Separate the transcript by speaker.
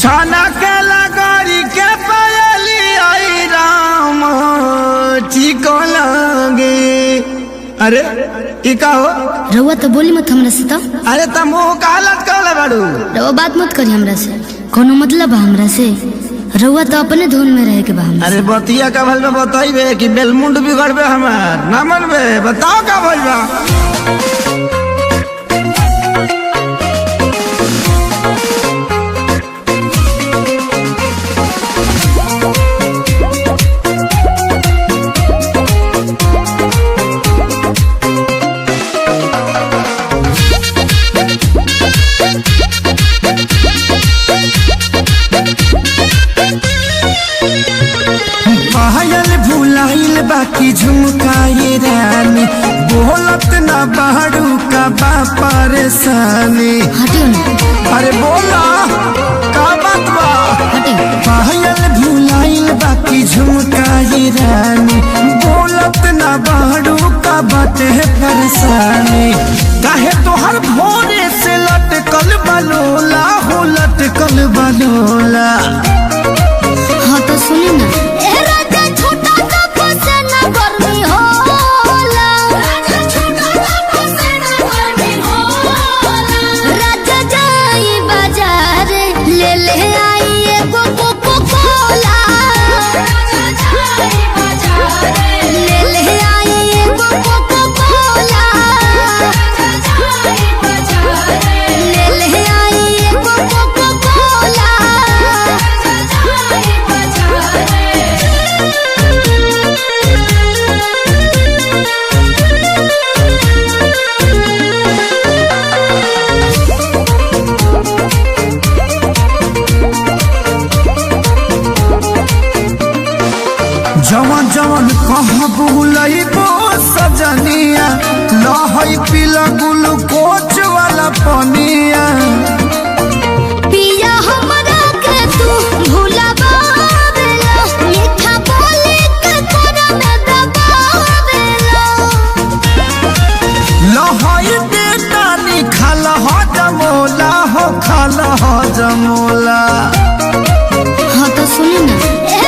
Speaker 1: छाना के लगोरी के पायली आई राम ठीक लगे। अरे ई का हो
Speaker 2: रउआ तो बोली मत हमरा से। तो
Speaker 1: अरे तुम कालत कहले बाड़ू।
Speaker 2: रउआ बात मत करी हमरा से, कोनो मतलब बा हमरा से? रउआ तो अपने धुन में रहे के बा हमरा
Speaker 1: अरे बतिया का भल में बताइबे कि बेलमुंड बिगड़बे हमार ना मनबे। बताओ का भइल बा। पायल भुलाइल बाकी झुमकाए रानी, बोलत ना बाड़ू का बा परेशानी।
Speaker 2: हटियो ना।
Speaker 1: अरे बोला का बात बा।
Speaker 2: हटियो।
Speaker 1: पायल भुलाइल बाकी झुमकाए रानी, बोलत ना बाड़ू का बाटे परेशानी। काहे तोहर भोरे से लटकल बलोला हो, लटकल बलोला।
Speaker 2: हाँ तो सुनी ना।
Speaker 1: जवन जवन कहाँ बुलइबो सजनिया, लहई पीला ग्लूकोच वाला पनिया।
Speaker 2: पिया हमरा के तू भुलावेला, मीठा बोली के तोरा में दबावेला।
Speaker 1: लहई बेटा निखाल हो जमोला हो, खाल हो जमोला।
Speaker 2: हाँ तो सुनी ना।